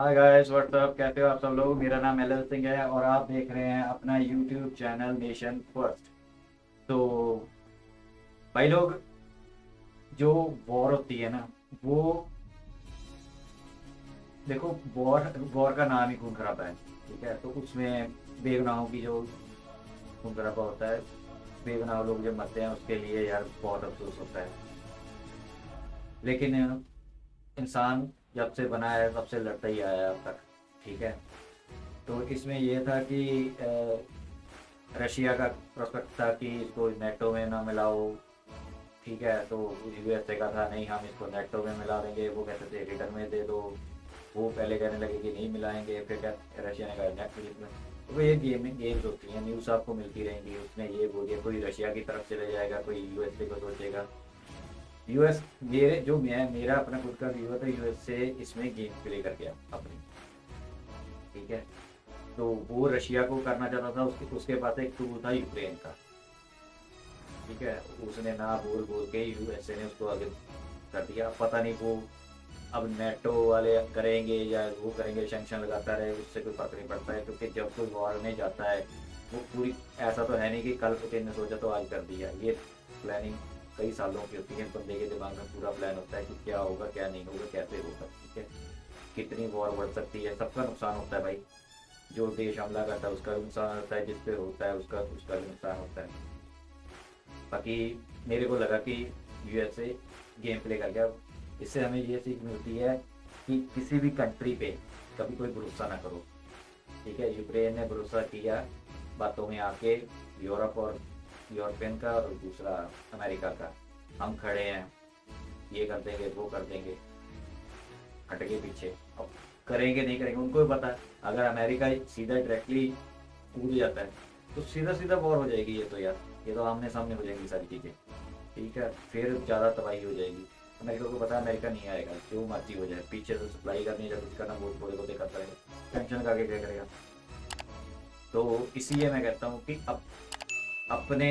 Hi guys what's up, कैसे हो आप सब लोग। मेरा नाम एल एल सिंह है और आप देख रहे हैं अपना यूट्यूब चैनल नेशन फर्स्ट। तो भाई लोग, जो वॉर होती है ना, वो देखो, वॉर वॉर का नाम ही खून खराबा है। ठीक है, तो उसमें बेगुनाहों की जो खून खराबा होता है, बेगुनाह लोग जब मरते हैं उसके लिए यार बहुत अफसोस होता है। लेकिन इंसान जब से बना है तब से लड़ता ही आया है अब तक। ठीक है, तो इसमें ये था कि रशिया का प्रोस्पेक्ट था कि इसको नेटो में ना मिलाओ। ठीक है, तो यूएसए का था नहीं, हम इसको नेटो में मिला देंगे। वो कहते थे रिटर्न में दे दो। वो पहले कहने लगे कि नहीं मिलाएंगे, फिर रशिया ने कहा नेटो में। तो ये गेम्स होती हैं, न्यूज़ आपको मिलती रहेंगी। उसने ये बोल दिया, कोई रशिया की तरफ चले जाएगा, कोई यूएसए को सोचेगा। यूएस मेरे जो मैं मेरा अपना खुद का व्यू था, यूएसए इसमें गेम प्ले कर गया अपनी। ठीक है, तो वो रशिया को करना चाहता था, उसके उसके पास एक टूल था यूक्रेन का। ठीक है, उसने ना बोल बोल के यूएसए ने उसको आगे कर दिया। पता नहीं वो अब नेटो वाले करेंगे या वो करेंगे, सैंक्शन लगाता रहे, उससे कोई फर्क नहीं पड़ता है। क्योंकि जब कोई वॉर में जाता है, वो पूरी, ऐसा तो है नहीं कि कल पुतिन ने सोचा तो आज कर दिया। ये प्लानिंग कई सालों की होती है। बंदे के दिमाग में पूरा प्लान होता है कि क्या होगा क्या नहीं होगा, कैसे होगा। ठीक है, कितनी वॉर बढ़ सकती है, सबका नुकसान होता है भाई। जो देश हमला करता है उसका भी नुकसान होता है, जिस पे होता है उसका उसका भी नुकसान होता है। बाकी मेरे को लगा कि यूएसए गेम प्ले कर गया। इससे हमें ये सीख मिलती है कि किसी भी कंट्री पे कभी कोई भरोसा ना करो। ठीक है, यूक्रेन ने भरोसा किया बातों में आके, यूरोप और यूरोपियन का, और दूसरा अमेरिका का। हम खड़े हैं, ये कर देंगे वो कर देंगे, हट के पीछे। अब करेंगे नहीं करेंगे उनको भी पता है। अगर अमेरिका सीधा डायरेक्टली कूद जाता है तो सीधा सीधा वॉर हो जाएगी। ये तो यार, ये तो आमने सामने हो जाएंगी सारी चीज़ें। ठीक है, फिर ज़्यादा तबाही हो जाएगी। अमेरिका को पता है अमेरिका नहीं आएगा, जो मर्जी हो जाए, पीछे से सप्लाई करनी है, कुछ करना, वो थोड़े बहुत करता रहेगा, टेंशन का आगे क्या करेगा। तो इसलिए मैं कहता हूँ कि अब अपने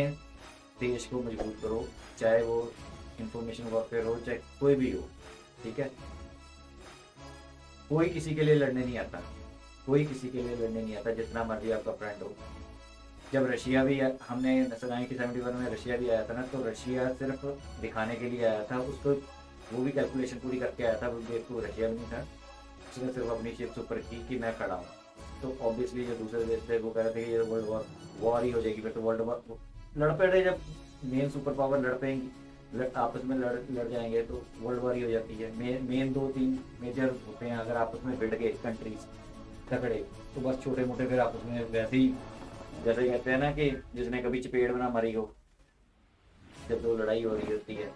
देश को मजबूत करो, चाहे वो इंफॉर्मेशन वॉरफेयर हो, चाहे कोई भी हो। ठीक है, कोई किसी के लिए लड़ने नहीं आता, कोई किसी के लिए लड़ने नहीं आता, जितना मर्जी आपका फ्रेंड हो। जब रशिया भी हमने 1971 में रशिया भी आया था ना, तो रशिया सिर्फ दिखाने के लिए आया था उसको। वो भी कैलकुलेशन पूरी करके आया था, वो देश को रशिया भी नहीं था। उसने सिर्फ अपनी शिप्स ऊपर की कि मैं खड़ा हूँ। तो ऑब्वियसली जो दूसरे देश थे वो कह रहे थे कि ये वर्ल्ड वॉर वॉर ही हो जाएगी। फिर तो वर्ल्ड वॉर लड़ पड़े, जब मेन सुपर पावर लड़ पेंगी, आपस में लड़ जाएंगे तो वर्ल्ड वॉर ही हो जाती है। मेन दो तीन मेजर होते हैं, अगर आपस में भिड़ गए कंट्रीज झगड़े, तो बस छोटे मोटे फिर आपस में वैसे ही, जैसे कहते हैं ना कि जिसने कभी चपेट बना मरी हो। जब दो लड़ाई हो रही होती है,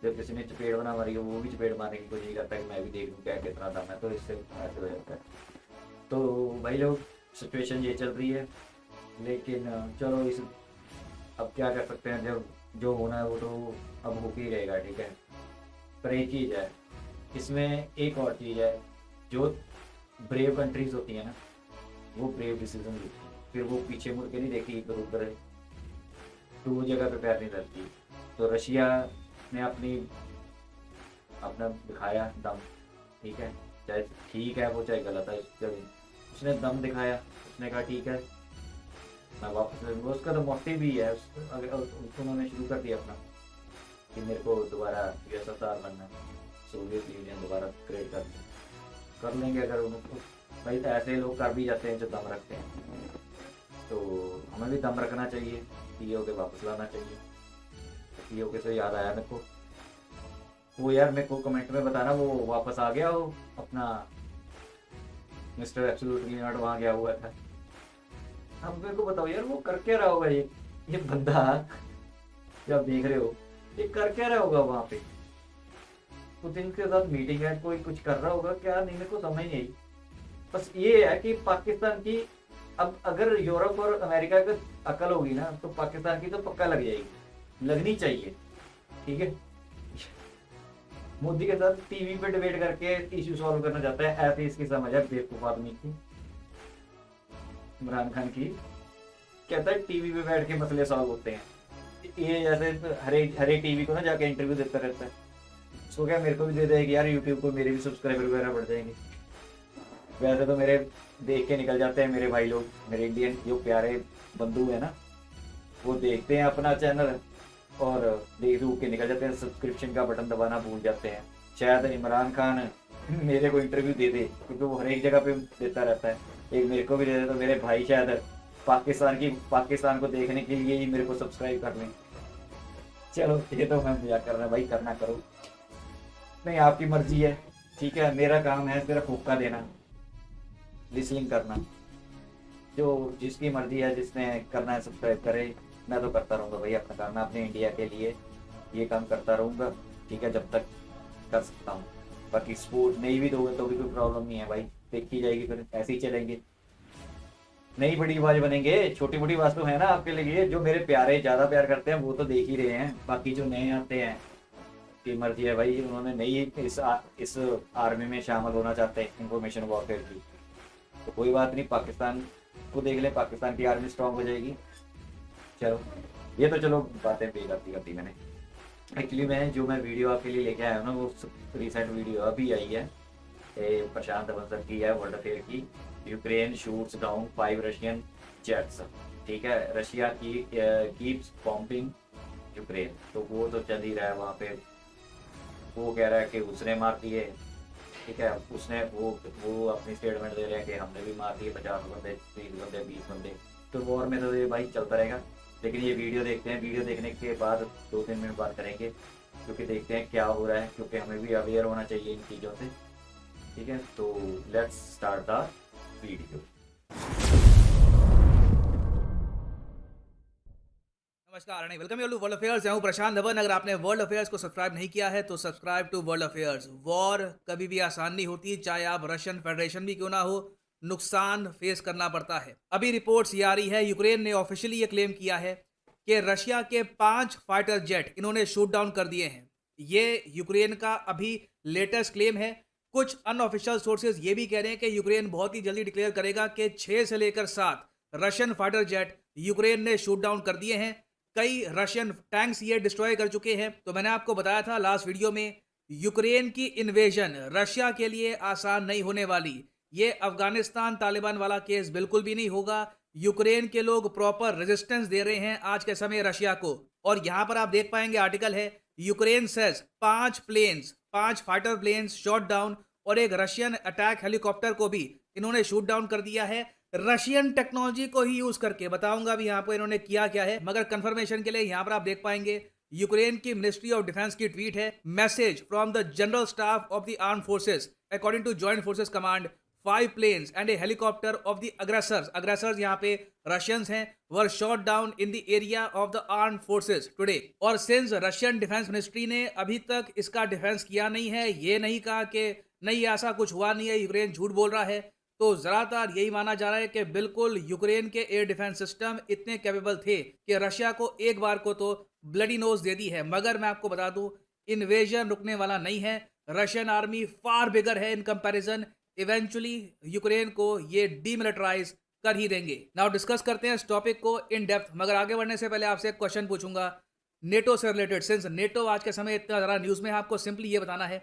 जब किसी ने चपेट बना मारी हो, वो भी चपेट मारने की कोशिश करता है कि मैं भी देख लूँ क्या कितना दम है। तो इससे ऐसे हो जाता है। तो भाई लोग, सिचुएशन ये चल रही है। लेकिन चलो इस, अब क्या कर सकते हैं, जब जो होना है वो तो अब हो ही रहेगा। ठीक है, पर एक चीज़ है इसमें, एक और चीज़ है, जो ब्रेव कंट्रीज होती है ना, वो ब्रेव डिसीजन लेती है। फिर वो पीछे मुड़ के नहीं देखती इधर उधर, तो वो जगह पे पैर नहीं धरती। तो रशिया ने अपनी अपना दिखाया दम। ठीक है, चाहे ठीक है वो चाहे गलत है, उसने दम दिखाया। उसने कहा ठीक है, मैं वापस ले लूँगा। उसका तो मोटिव भी है, उन्होंने शुरू कर दिया अपना कि मेरे को दोबारा यूएसएसआर बनना है, सोवियत यूनियन दोबारा क्रिएट कर लेंगे अगर उनको। भाई तो ऐसे लोग कर भी जाते हैं जो दम रखते हैं, तो हमें भी दम रखना चाहिए, पीओ के वापस लाना चाहिए। पीओ के से याद आया मेरे को, वो यार मेरे को कमेंट में बताना, वो वापस आ गया हो अपना, मिस्टर एब्सोल्युटली नॉट वहाँ गया हुआ था। अब मेरे को बताओ यार, वो कर क्या रहा होगा ये बंदा, जब आप देख रहे हो, ये कर क्या रहा होगा वहाँ पे। पुतिन के साथ मीटिंग है, कोई कुछ कर रहा होगा क्या, नहीं मेरे को समझ नहीं आई। बस ये है कि पाकिस्तान की, अब अगर यूरोप और अमेरिका की अकल होगी ना, तो पाकिस्तान की तो पक्का लग जाएगी, लगनी चाहिए। ठीक है, मोदी के साथ टीवी पे डिबेट करके इश्यू सॉल्व करना चाहता है, ऐसी इसकी समझ है बेवकूफ आदमी की, इमरान खान की। कहता है टीवी पे बैठ के मसले सॉल्व होते हैं। ये जैसे हरे हरे टीवी को ना जाके इंटरव्यू देता रहता है। उसको क्या, मेरे को भी दे देगी यार यूट्यूब को, मेरे भी सब्सक्राइबर वगैरह बढ़ जाएंगे। वैसे तो मेरे देख के निकल जाते हैं मेरे भाई लोग, मेरे इंडियन जो प्यारे बंधु है ना, वो देखते हैं अपना चैनल और देख दूख के निकल जाते हैं, सब्सक्रिप्शन का बटन दबाना भूल जाते हैं। शायद इमरान खान मेरे को इंटरव्यू दे दे, क्योंकि वो हर एक जगह पे देता रहता है, एक मेरे को भी दे दे, तो मेरे भाई शायद पाकिस्तान को देखने के लिए ही मेरे को सब्सक्राइब कर लें। चलो ये तो मैं मजाक कर रहा हूँ भाई, करना करो, नहीं आपकी मर्जी है, ठीक है। मेरा काम है सिर्फ हुक्का देना, लिसनिंग करना, जो जिसकी मर्जी है, जिसने करना है सब्सक्राइब करे। मैं तो करता रहूँगा भाई अपना काम, मैं अपने इंडिया के लिए ये काम करता रहूँगा, ठीक है, जब तक कर सकता हूँ। बाकी सपोर्ट नहीं भी दोगे तो भी कोई प्रॉब्लम नहीं है भाई, देखी जाएगी, फिर ऐसे ही चलेंगे। नहीं बड़ी आवाज बनेंगे, छोटी मोटी आवाज तो है ना आपके लिए। जो मेरे प्यारे ज्यादा प्यार करते हैं वो तो देख ही रहे हैं, बाकी जो नए आते हैं की मर्जी है भाई, उन्होंने नहीं इस आर्मी में शामिल होना चाहते हैं इंफॉर्मेशन वॉरफेयर की, तो कोई बात नहीं, पाकिस्तान को देख ले, पाकिस्तान की आर्मी स्ट्रांग हो जाएगी। चलो ये तो चलो बातें भी करती मैंने। एक्चुअली मैं वीडियो आपके लिए लेके आया हूँ ना, वो रिसेंट वीडियो अभी आई है, प्रशांत बंसर की है, वर्ल्ड अफेयर की। Ukraine shoots down 5 Russian jets, ठीक है, रशिया की कीप्स बॉम्बिंग यूक्रेन, तो वो तो चल ही रहा है वहाँ पे। वो कह रहा है कि उसने मार दिए, ठीक है, उसने वो अपनी स्टेटमेंट दे रहे हैं कि हमने भी मार दिए 50 बंदे, 30 बंदे, 20 बंदे। तो वॉर में तो ये भाई चलता रहेगा, लेकिन ये वीडियो देखते हैं, वीडियो देखने के बाद 2-3 मिनट बात करेंगे, क्योंकि देखते हैं क्या हो रहा है, क्योंकि हमें भी अवेयर होना चाहिए इन चीज़ों से, ठीक है। तो लेट्स स्टार्ट द वीडियो। नमस्कार, welcome you to world affairs. मैं हूं प्रशांत धवन। अगर आपने वर्ल्ड अफेयर्स को सब्सक्राइब नहीं किया है तो subscribe to world affairs. War कभी भी आसान नहीं होती, चाहे आप रशियन फेडरेशन भी क्यों ना हो, नुकसान फेस करना पड़ता है। अभी रिपोर्ट्स ये आ रही है, यूक्रेन ने ऑफिशियली ये क्लेम किया है कि रशिया के 5 फाइटर जेट इन्होंने शूट डाउन कर दिए हैं। ये यूक्रेन का अभी लेटेस्ट क्लेम है। कुछ अनऑफिशियल सोर्सेज ये भी कह रहे हैं कि यूक्रेन बहुत ही जल्दी डिक्लेयर करेगा कि 6 से लेकर 7 रशियन फाइटर जेट यूक्रेन ने शूट डाउन कर दिए हैं। कई रशियन टैंक्स ये डिस्ट्रॉय कर चुके हैं। तो मैंने आपको बताया था लास्ट वीडियो में, यूक्रेन की इन्वेजन रशिया के लिए आसान नहीं होने वाली। ये अफगानिस्तान तालिबान वाला केस बिल्कुल भी नहीं होगा। यूक्रेन के लोग प्रॉपर रेजिस्टेंस दे रहे हैं आज के समय रशिया को। और यहां पर आप देख पाएंगे, आर्टिकल है, Ukraine says 5 fighter planes shot down, और एक रशियन अटैक हेलीकॉप्टर को भी इन्होंने शूट डाउन कर दिया है। रशियन टेक्नोलॉजी को ही यूज करके बताऊंगा भी यहां पर इन्होंने किया क्या है, मगर कंफर्मेशन के लिए यहां पर आप देख पाएंगे यूक्रेन की मिनिस्ट्री ऑफ डिफेंस की ट्वीट है, message from the general staff of the armed forces according to joint forces command, 5 planes and a helicopter of the aggressors यहाँ पे रशियंस हैं, were shot down in the area of the armed forces today। और since Russian defence ministry ने अभी तक इसका defence किया नहीं है, ये नहीं कहा कि नहीं ऐसा कुछ हुआ नहीं है, यूक्रेन झूठ बोल रहा है, तो ज़्यादातर यही माना जा रहा है कि बिल्कुल यूक्रेन के एयर डिफेंस सिस्टम इतने कैपेबल थे कि रशिया को एक बार को तो ब्लडी नोज दे दी है। मगर मैं आपको बता दूं, इन्वेजन रुकने वाला नहीं है। रशियन आर्मी फार बिगर है इन कंपैरिजन। इवेंचुअली यूक्रेन को ये डीमिलिटराइज कर ही देंगे। नाउ डिस्कस करते हैं इस टॉपिक को इन डेप्थ, मगर आगे बढ़ने से पहले आपसे एक क्वेश्चन पूछूंगा नेटो से रिलेटेड। सिंस नेटो आज के समय इतना ज़्यादा न्यूज़ में है, आपको सिंपली ये बताना है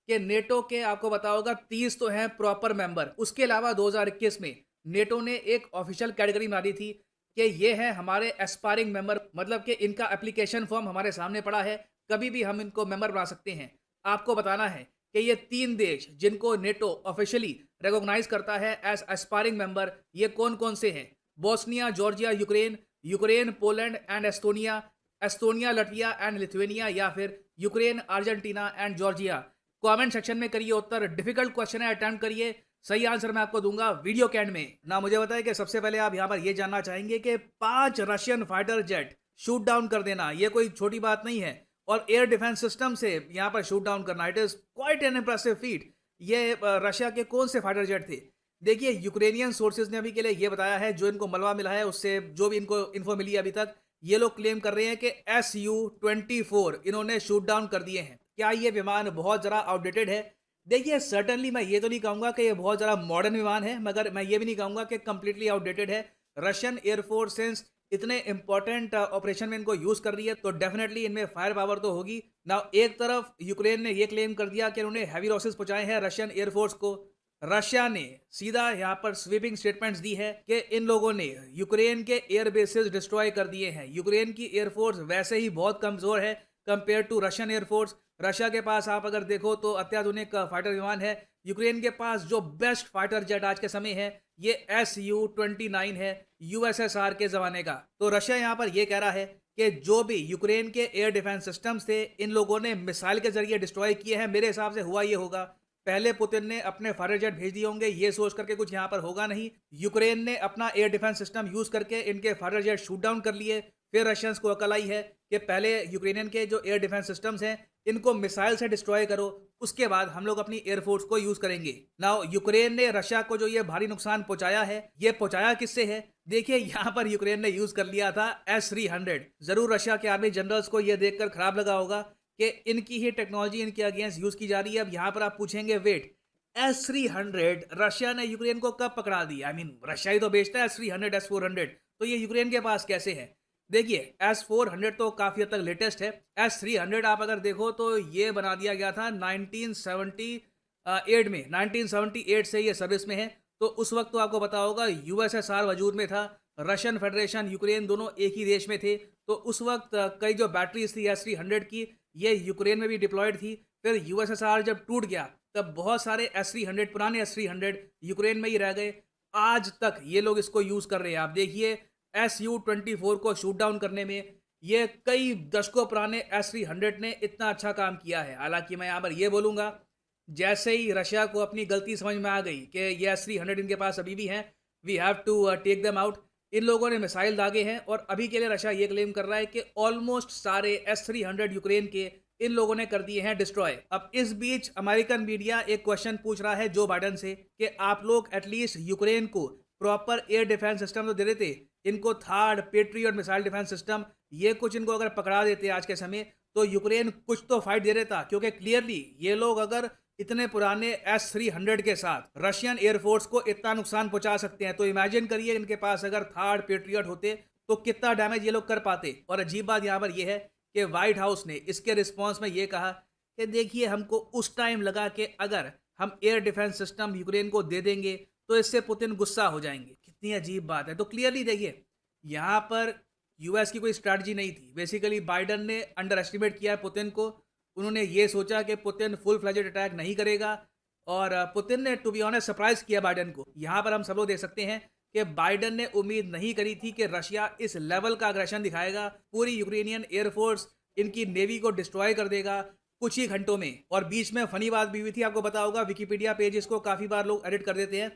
कि नेटो के, आपको पता होगा, 30 तो हैं प्रॉपर मेंबर। उसके अलावा 2021 में नेटो ने एक ऑफिशियल कैटेगरी मारी थी कि ये है हमारे एस्पायरिंग मेंबर, मतलब कि इनका एप्लीकेशन फॉर्म हमारे सामने पड़ा है, कभी भी हम इनको मेंबर बना सकते हैं। आपको बताना है कि ये 3 देश जिनको नेटो ऑफिशियली रिकॉग्नाइज करता है एज एस्पायरिंग मेंबर, ये कौन कौन से हैं? Bosnia, Georgia, Ukraine, Poland and Estonia, Latvia and Lithuania, या फिर Ukraine, Argentina and Georgia. Comment section में करिए उत्तर। डिफिकल्ट क्वेश्चन है, अटेम्प्ट करिए। सही आंसर मैं आपको दूंगा वीडियो के एंड में। ना मुझे बताया कि सबसे पहले आप यहां पर ये जानना चाहेंगे कि 5 Russian fighter jet shoot down कर देना ये कोई छोटी बात नहीं है, और एयर डिफेंस सिस्टम से यहां पर शूट डाउन करना, it is quite an impressive feet. ये रशिया के कौन से फाइटर जेट थे? देखिए, यूक्रेनियन सोर्सेज ने अभी के लिए ये बताया है, जो इनको मलबा मिला है उससे जो भी इनको इन्फो मिली है अभी तक, ये लोग क्लेम कर रहे हैं कि Su-24 इन्होंने शूट डाउन कर दिए हैं। क्या ये विमान बहुत ज़रा आउटडेटेड है? देखिए, सर्टनली मैं ये तो नहीं कहूँगा कि ये बहुत ज़रा मॉडर्न विमान है, मगर मैं ये भी नहीं कहूँगा कि कंप्लीटली आउटडेटेड है। रशियन एयरफोर्स सिंस इतने इंपॉर्टेंट ऑपरेशन में इनको यूज़ कर रही है, तो डेफिनेटली इनमें फायर पावर तो होगी ना। एक तरफ यूक्रेन ने ये क्लेम कर दिया कि उन्होंने हैवी लॉसेस पहुंचाए हैं रशियन एयरफोर्स को, रशिया ने सीधा यहाँ पर स्वीपिंग स्टेटमेंट्स दी है कि इन लोगों ने यूक्रेन के एयर बेसेस डिस्ट्रॉय कर दिए हैं। यूक्रेन की एयरफोर्स वैसे ही बहुत कमजोर है compare to Russian air force. Russia के पास आप अगर देखो तो अत्याधुनिक फाइटर विमान है। यूक्रेन के पास जो बेस्ट फाइटर जेट आज के समय है ये Su-29 है, यूएसएसआर के जमाने का। तो रशिया यहाँ पर ये कह रहा है कि जो भी यूक्रेन के एयर डिफेंस सिस्टम्स थे इन लोगों ने मिसाइल के जरिए डिस्ट्रॉय किए हैं। मेरे हिसाब से हुआ ये होगा, पहले पुतिन ने अपने फाइटर जेट भेज दिए होंगे, ये सोच करके कुछ यहाँ पर होगा नहीं। यूक्रेन ने अपना एयर डिफेंस सिस्टम यूज करके इनके फाइटर जेट शूट डाउन कर लिए। फिर रशियंस को अकल आई है कि पहले यूक्रेनियन के जो एयर डिफेंस सिस्टम्स हैं इनको मिसाइल से डिस्ट्रॉय करो, उसके बाद हम लोग अपनी एयरफोर्स को यूज करेंगे। नाउ यूक्रेन ने रशिया को जो ये भारी नुकसान पहुंचाया है, ये पहुंचाया किससे है? देखिए यहाँ पर यूक्रेन ने यूज कर लिया था S-300। जरूर रशिया के आर्मी जनरल्स को यह देखकर खराब लगा होगा कि इनकी ही टेक्नोलॉजी इनके अगेंस्ट यूज की जा रही है। अब यहाँ पर आप पूछेंगे वेट, S-300 रशिया ने यूक्रेन को कब पकड़ा दी? आई मीन रशिया ही तो बेचता है S-300 S-400, तो ये यूक्रेन के पास कैसे है? देखिए S-400 तो काफी हद तक लेटेस्ट है। S-300 आप अगर देखो तो ये बना दिया गया था 1978 में, 1978 से ये सर्विस में है। तो उस वक्त तो आपको पता होगा यूएसएसआर वजूद में था, रशियन फेडरेशन यूक्रेन दोनों एक ही देश में थे। तो उस वक्त कई जो बैटरीज थी S-300 की ये यूक्रेन में भी डिप्लॉयड थी। फिर यूएसएसआर जब टूट गया तब बहुत सारे S-300 पुराने S-300 यूक्रेन में ही रह गए। आज तक ये लोग इसको यूज कर रहे हैं। आप देखिए Su-24 को शूट डाउन करने में ये कई दशकों पुराने S-300 ने इतना अच्छा काम किया है। हालांकि मैं यहाँ पर ये बोलूँगा, जैसे ही रशिया को अपनी गलती समझ में आ गई कि ये S-300 इनके पास अभी भी हैं, we have to take them out. इन लोगों ने मिसाइल दागे हैं और अभी के लिए रशिया ये क्लेम कर रहा है कि ऑलमोस्ट सारे S-300 यूक्रेन के इन लोगों ने कर दिए हैं डिस्ट्रॉय। अब इस बीच अमेरिकन मीडिया एक क्वेश्चन पूछ रहा है जो बाइडन से कि आप लोग एटलीस्ट यूक्रेन को प्रॉपर एयर डिफेंस सिस्टम तो दे देते, इनको third patriot missile defence system ये कुछ इनको अगर पकड़ा देते आज के समय तो यूक्रेन कुछ तो फाइट दे देता। क्योंकि क्लियरली ये लोग अगर इतने पुराने S-300 के साथ रशियन एयरफोर्स को इतना नुकसान पहुंचा सकते हैं तो इमेजिन करिए इनके पास अगर थर्ड पेट्रियट होते तो कितना डैमेज ये लोग कर पाते। और अजीब बात यहाँ पर यह है कि व्हाइट हाउस ने इसके रिस्पॉन्स में ये कहा कि देखिए हमको उस टाइम लगा कि अगर हम एयर डिफेंस सिस्टम यूक्रेन को दे देंगे तो इससे पुतिन गुस्सा हो जाएंगे। कितनी अजीब बात है। तो क्लियरली देखिए यहाँ पर यूएस की कोई स्ट्रैटेजी नहीं थी। बेसिकली बाइडन ने अंडर एस्टिमेट किया पुतिन को। उन्होंने ये सोचा कि पुतिन फुल फ्लेजेड अटैक नहीं करेगा और पुतिन ने टू बी ऑनेस्ट सरप्राइज किया बाइडन को। यहाँ पर हम सब लोग देख सकते हैं कि बाइडन ने उम्मीद नहीं करी थी कि रशिया इस लेवल का अग्रेशन दिखाएगा, पूरी यूक्रेनियन एयरफोर्स इनकी नेवी को डिस्ट्रॉय कर देगा कुछ ही घंटों में। और बीच में फनी बात भी हुई थी, आपको पता होगा विकिपीडिया पेजेस को काफ़ी बार लोग एडिट कर देते हैं।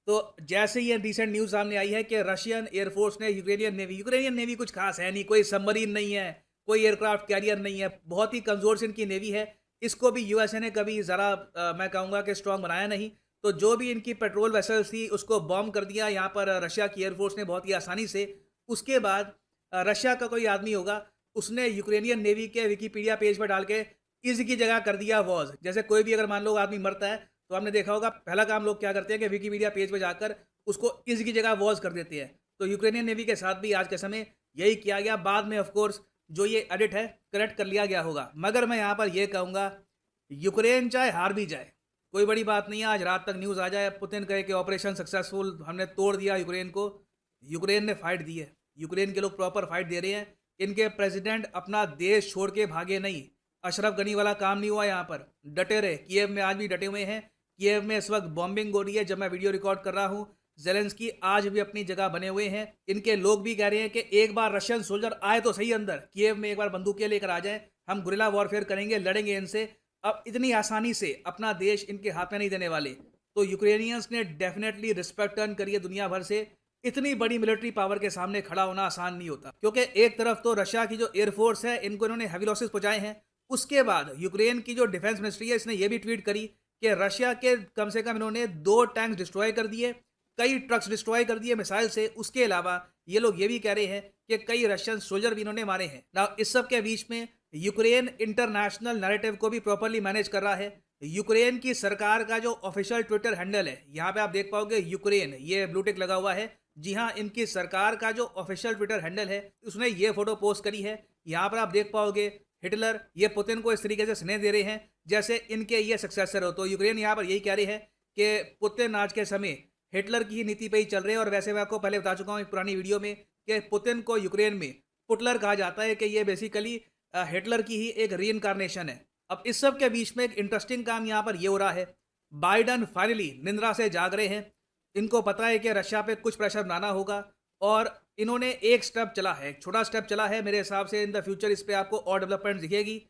तो जैसे ही ये रिसेंट न्यूज़ सामने आई है कि रशियन एयरफोर्स ने यूक्रेनियन नेवी कुछ खास है नहीं, कोई सबमरीन नहीं है, कोई एयरक्राफ्ट कैरियर नहीं है, बहुत ही कमज़ोर से इनकी नेवी है। इसको भी यूएसए ने कभी ज़रा मैं कहूँगा कि स्ट्रॉन्ग बनाया नहीं। तो जो भी इनकी पेट्रोल वेसल्स थी उसको बॉम्ब कर दिया यहाँ पर रशिया की एयरफोर्स ने बहुत ही आसानी से। उसके बाद रशिया का कोई आदमी होगा उसने यूक्रेनियन नेवी के विकिपीडिया पेज पर डाल के इसकी जगह कर दिया वॉज। जैसे कोई भी अगर मान लो आदमी मरता है तो आपने देखा होगा पहला काम लोग क्या करते हैं कि विकिपीडिया पेज पर जाकर उसको इसकी जगह वॉज कर देते हैं। तो यूक्रेनियन नेवी के साथ भी आज के समय यही किया गया। बाद में ऑफकोर्स जो ये एडिट है करेक्ट कर लिया गया होगा। मगर मैं यहाँ पर यह कहूँगा यूक्रेन चाहे हार भी जाए कोई बड़ी बात नहीं है। आज रात तक न्यूज़ आ जाए पुतिन कहे कि ऑपरेशन सक्सेसफुल, हमने तोड़ दिया यूक्रेन को। यूक्रेन ने फाइट दी है, यूक्रेन के लोग प्रॉपर फाइट दे रहे हैं। इनके प्रेसिडेंट अपना देश छोड़ के भागे नहीं। अशरफ गनी वाला काम नहीं हुआ यहाँ पर, डटे रहे। कीव में आज भी डटे हुए हैं। कीव में इस वक्त बॉम्बिंग हो रही है जब मैं वीडियो रिकॉर्ड कर रहा हूँ। जेलेंस्की आज भी अपनी जगह बने हुए हैं। इनके लोग भी कह रहे हैं कि एक बार रशियन सोल्जर आए तो सही अंदर, कीव में एक बार बंदूकें लेकर आ जाएं, हम गुरिल्ला वॉरफेयर करेंगे, लड़ेंगे इनसे। अब इतनी आसानी से अपना देश इनके हाथ में नहीं देने वाले। तो यूक्रेनियंस ने डेफिनेटली रिस्पेक्ट अर्न करी है दुनिया भर से। इतनी बड़ी मिलिट्री पावर के सामने खड़ा होना आसान नहीं होता, क्योंकि एक तरफ तो रशिया की जो एयरफोर्स है इनको इन्होंने हैवी लॉसेस पहुंचाए हैं। उसके बाद यूक्रेन की जो डिफेंस मिनिस्ट्री है इसने ये भी ट्वीट करी कि रशिया के कम से कम इन्होंने 2 टैंक्स डिस्ट्रॉय कर दिए, कई ट्रक्स डिस्ट्रॉय कर दिए मिसाइल से। उसके अलावा ये लोग ये भी कह रहे हैं कि कई रशियन सोल्जर भी इन्होंने मारे हैं। ना इस सब के बीच में यूक्रेन इंटरनेशनल नैरेटिव को भी प्रॉपर्ली मैनेज कर रहा है। यूक्रेन की सरकार का जो ऑफिशियल ट्विटर हैंडल है, यहाँ पे आप देख पाओगे यूक्रेन, ये ब्लू टिक लगा हुआ है। जी हाँ, इनकी सरकार का जो ऑफिशियल ट्विटर हैंडल है उसने ये फोटो पोस्ट करी है। यहाँ पर आप देख पाओगे हिटलर ये पुतिन को इस तरीके से स्नेह दे रहे हैं जैसे इनके ये सक्सेसर हो। तो यूक्रेन यहाँ पर यही कह रहे हैं कि पुतिन आज के समय हिटलर की ही नीति पे ही चल रहे हैं। और वैसे मैं आपको पहले बता चुका हूँ एक पुरानी वीडियो में कि पुतिन को यूक्रेन में पुटलर कहा जाता है, कि ये बेसिकली हिटलर की ही एक रीइंकारनेशन है। अब इस सब के बीच में एक इंटरेस्टिंग काम यहाँ पर ये हो रहा है, बाइडन फाइनली निंद्रा से जाग रहे हैं। इनको पता है कि रशिया पे कुछ प्रेशर बनाना होगा और इन्होंने एक स्टेप चला है, एक छोटा स्टेप चला है। मेरे हिसाब से इन द फ्यूचर इस पे आपको और डेवलपमेंट दिखेगी।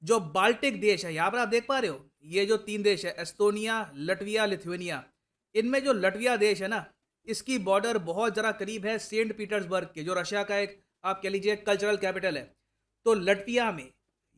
जो बाल्टिक देश है, यहाँ पर आप देख पा रहे हो, ये जो 3 देश है, एस्टोनिया, लटविया, लिथुआनिया, इनमें जो लटविया देश है ना, इसकी बॉर्डर बहुत ज़रा करीब है सेंट पीटर्सबर्ग के, जो रशिया का एक आप कह लीजिए कल्चरल कैपिटल है। तो लटविया में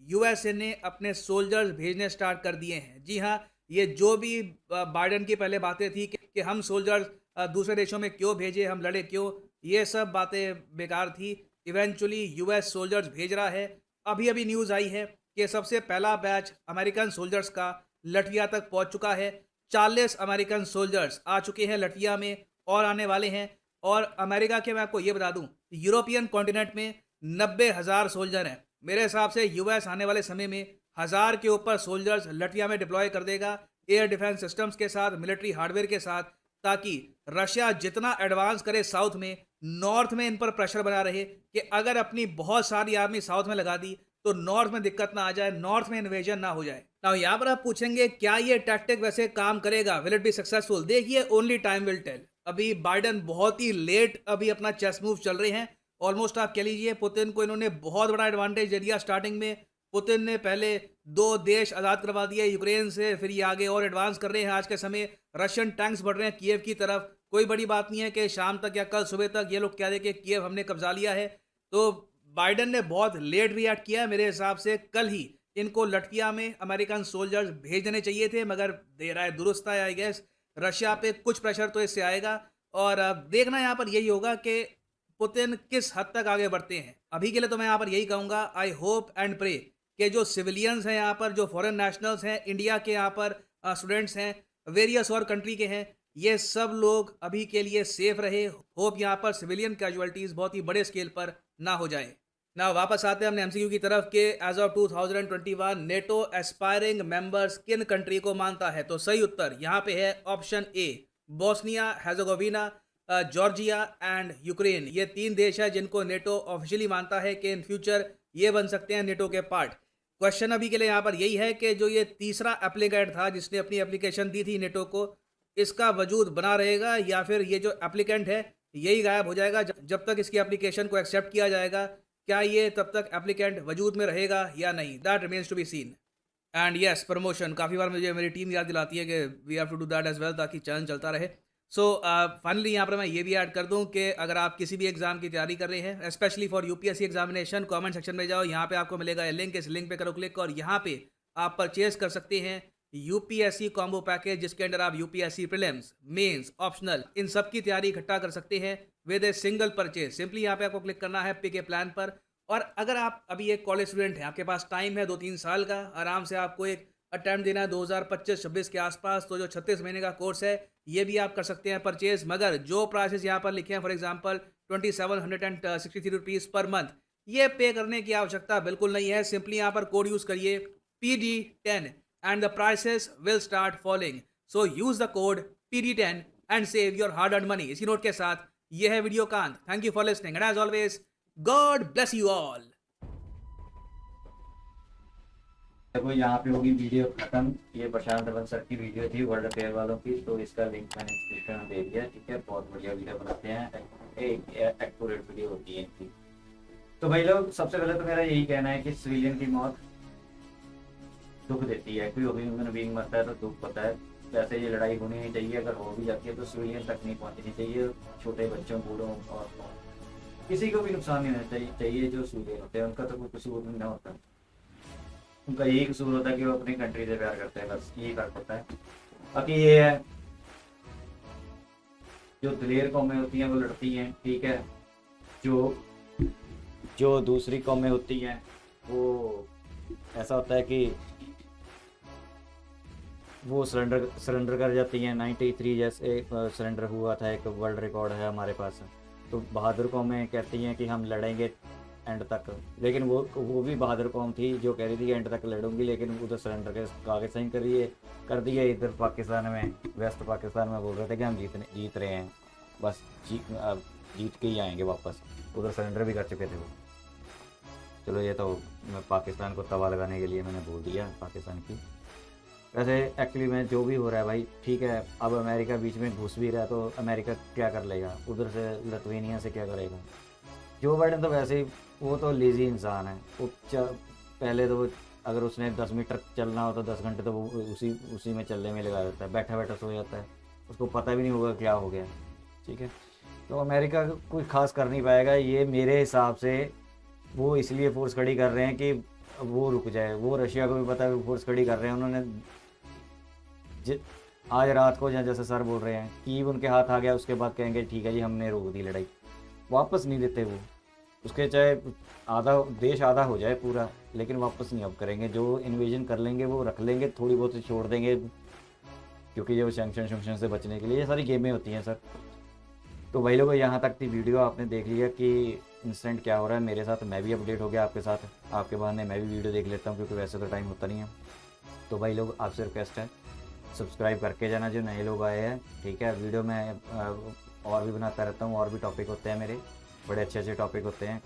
यूएसए ने अपने सोल्जर्स भेजने स्टार्ट कर दिए हैं। जी हाँ, ये जो भी बाइडेन की पहले बातें थी कि हम सोल्जर्स दूसरे देशों में क्यों भेजे, हम लड़े क्यों, ये सब बातें बेकार थी। इवेंचुअली यूएस सोल्जर्स भेज रहा है। अभी अभी न्यूज़ आई है कि सबसे पहला बैच अमेरिकन सोल्जर्स का लटविया तक पहुंच चुका है। 40 अमेरिकन सोल्जर्स आ चुके हैं लटविया में और आने वाले हैं। और अमेरिका के मैं आपको ये बता दूं, यूरोपियन कॉन्टिनेंट में 90,000 सोल्जर हैं। मेरे हिसाब से यूएस आने वाले समय में 1000 के ऊपर सोल्जर्स लटविया में डिप्लॉय कर देगा, एयर डिफेंस सिस्टम्स के साथ, मिलिट्री हार्डवेयर के साथ, ताकि रशिया जितना एडवांस करे साउथ में, नॉर्थ में इन पर प्रेशर बना रहे कि अगर अपनी बहुत सारी आर्मी साउथ में लगा दी तो नॉर्थ में दिक्कत ना आ जाए, नॉर्थ में इन्वेजन ना हो जाए। नाउ यहाँ पर आप पूछेंगे क्या ये टैक्टिक वैसे काम करेगा, विल इट बी सक्सेसफुल? देखिए, ओनली टाइम विल टेल। अभी बाइडन बहुत ही लेट अभी अपना चेस मूव चल रहे हैं। ऑलमोस्ट आप कह लीजिए पुतिन को इन्होंने बहुत बड़ा एडवांटेज दे दिया स्टार्टिंग में। पुतिन ने पहले 2 देश आज़ाद करवा दिए यूक्रेन से, फिर ये आगे और एडवांस कर रहे हैं। आज के समय रशियन टैंक्स बढ़ रहे हैं कीव की तरफ। कोई बड़ी बात नहीं है कि शाम तक या कल सुबह तक ये लोग कह दें कि कीव हमने कब्जा लिया है। तो बाइडन ने बहुत लेट रिएक्ट किया। मेरे हिसाब से कल ही इनको लटविया में अमेरिकन सोल्जर्स भेज देने चाहिए थे, मगर देर आए दुरुस्त आए। आई गेस रशिया पे कुछ प्रेशर तो इससे आएगा और देखना यहाँ पर यही होगा कि पुतिन किस हद तक आगे बढ़ते हैं। अभी के लिए तो मैं यहाँ पर यही कहूँगा, आई होप एंड प्रे कि जो सिविलियंस हैं यहाँ पर, जो फॉरेन नेशनल्स हैं, इंडिया के यहाँ पर स्टूडेंट्स हैं, वेरियस और कंट्री के हैं, ये सब लोग अभी के लिए सेफ रहे। होप यहाँ पर सिविलियन कैजुअलिटीज़ बहुत ही बड़े स्केल पर ना हो जाए। ना वापस आते हैं हमने एमसीक्यू की तरफ के as of 2021 NATO aspiring members किन कंट्री को मानता है? तो सही उत्तर यहाँ पे है option A, Bosnia Herzegovina, Georgia and Ukraine. ये 3 देश है जिनको नेटो ऑफिशियली मानता है कि इन फ्यूचर ये बन सकते हैं नेटो के पार्ट। क्वेश्चन अभी के लिए यहाँ पर यही है कि जो ये तीसरा एप्लीकेंट था जिसने अपनी एप्लीकेशन दी थी नेटो को, इसका वजूद बना रहेगा या फिर ये जो एप्लीकेंट है यही गायब हो जाएगा जब तक इसकी एप्लीकेशन को एक्सेप्ट किया जाएगा? क्या ये तब तक एप्लीकेंट वजूद में रहेगा या नहीं? That remains to be seen. And yes, promotion काफ़ी बार मुझे मेरी टीम याद दिलाती है कि we have to do that as well, ताकि चैनल चलता रहे। सो फाइनली यहाँ पर मैं ये भी ऐड कर दूँ कि अगर आप किसी भी एग्जाम की तैयारी कर रहे हैं, specially for UPSC examination, comment section में जाओ, यहाँ पे आपको मिलेगा ये लिंक, इस लिंक पे करो क्लिक और यहाँ पे आप परचेज कर सकते हैं यूपीएससी कॉम्बो पैकेज, जिसके अंदर आप यूपीएससी प्रीलिम्स, मेंस, ऑप्शनल, इन सब की तैयारी इकट्ठा कर सकते हैं with a single purchase. Simply यहाँ पे आपको क्लिक करना है पिक ए प्लान पर। और अगर आप अभी एक कॉलेज स्टूडेंट हैं, आपके पास टाइम है 2-3 साल का, आराम से आपको एक अटैम्प्ट देना है 2025-26 के आसपास, तो जो 36 महीने का कोर्स है ये भी आप कर सकते हैं परचेज। मगर जो प्राइसेस यहाँ पर लिखे हैं, for example 2763 rupees per month, ये पे करने की आवश्यकता बिल्कुल नहीं है। सिंपली यहाँ पर कोड यूज़ करिए PD10 and the prices will start falling. So use the code PD10 and save your hard earned money. इसी नोट के साथ ये है वीडियो का अंत। Thank you for listening and as always God bless you all. देखो यहाँ पे होगी वीडियो खत्म। ये प्रशांत धवन सर की वीडियो थी वर्ल्ड अफेयर वालों की, तो इसका लिंक मैंने डिस्क्रिप्शन में दे दिया। ठीक है, बहुत बढ़िया वीडियो बनाते हैं, एक एक्यूरेट वीडियो होती है इनकी। तो भाई लोग, सबसे पहले तो मेरा यही कहना है कि सिविलियन की मौत दुख देती है। कोई ह्यूमन बीइंग मरता है तो दुख होता है। वैसे ये लड़ाई होनी नहीं चाहिए, अगर हो भी जाती है तो सिविलियन तक नहीं पहुँचनी चाहिए। छोटे बच्चों, बूढ़ों और किसी को भी नुकसान नहीं होना चाहिए। जो सिविलियन होते हैं उनका तो कोई कसूर नहीं होता, उनका यही कसूर होता है कि वो अपनी कंट्री से प्यार करते हैं, बस यही फर्क होता है। बाकी ये है, जो दिलेर कौमें होती हैं वो लड़ती हैं, ठीक है। जो दूसरी कौमें होती हैं वो ऐसा होता है कि वो सरेंडर कर जाती हैं। 93 जैसे सरेंडर हुआ था, एक वर्ल्ड रिकॉर्ड है हमारे पास। तो बहादुर कौमें कहती हैं कि हम लड़ेंगे एंड तक, लेकिन वो भी बहादुर कौम थी जो कह रही थी कि एंड तक लड़ूंगी, लेकिन उधर सरेंडर के कागज साइन कर दिए। इधर पाकिस्तान में, वेस्ट पाकिस्तान में बोल रहे थे कि हम जीत रहे हैं, बस अब जीत के ही आएंगे वापस। उधर सरेंडर भी कर चुके थे वो। चलो ये तो मैं पाकिस्तान को तवा लगाने के लिए मैंने बोल दिया पाकिस्तान की। वैसे एक्चुअली में जो भी हो रहा है भाई ठीक है, अब अमेरिका बीच में घुस भी रहा है तो अमेरिका क्या कर लेगा, उधर से लिथुआनिया से क्या करेगा। जो बाइडन तो वैसे ही वो तो लेज़ी इंसान है। वो पहले तो अगर उसने 10 मीटर चलना हो तो 10 घंटे तो वो उसी में चलने में लगा देता है, बैठा बैठा सो जाता है, उसको पता भी नहीं होगा क्या हो गया। ठीक है, तो अमेरिका कुछ खास कर नहीं पाएगा ये मेरे हिसाब से। वो इसलिए फोर्स खड़ी कर रहे हैं कि वो रुक जाए। वो रशिया को भी पता है फोर्स खड़ी कर रहे हैं उन्होंने। आज रात को जैसे सर बोल रहे हैं कीव उनके हाथ आ गया, उसके बाद कहेंगे ठीक है जी हमने रोक दी लड़ाई, वापस नहीं लेते वो। उसके चाहे आधा देश आधा हो जाए पूरा, लेकिन वापस नहीं अब करेंगे। जो इन्वेजन कर लेंगे वो रख लेंगे, थोड़ी बहुत छोड़ देंगे, क्योंकि जो सैंक्शन से बचने के लिए ये सारी गेमें होती हैं सर। तो भाई लोगों यहाँ तक थी वीडियो, आपने देख लिया कि इंस्टेंट क्या हो रहा है मेरे साथ। मैं भी अपडेट हो गया आपके साथ, आपके बहाने मैं भी वीडियो देख लेता हूँ, क्योंकि वैसे तो टाइम होता नहीं है। तो भाई लोग आपसे रिक्वेस्ट है सब्सक्राइब करके जाना जो नए लोग आए हैं। ठीक है, वीडियो में और भी बनाता रहता हूँ, और भी टॉपिक होते हैं मेरे, बड़े अच्छे अच्छे टॉपिक होते हैं।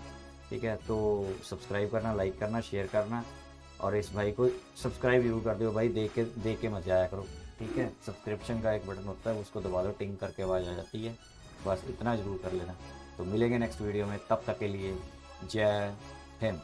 ठीक है, तो सब्सक्राइब करना, लाइक करना, शेयर करना, और इस भाई को सब्सक्राइब जरूर कर दो भाई, देख के मत जाया करो। ठीक है, सब्सक्रिप्शन का एक बटन होता है, उसको दबा दो, टिंग करके आवाज़ आ जाती है, बस इतना ज़रूर कर लेना। तो मिलेंगे नेक्स्ट वीडियो में, तब तक के लिए जय हिंद।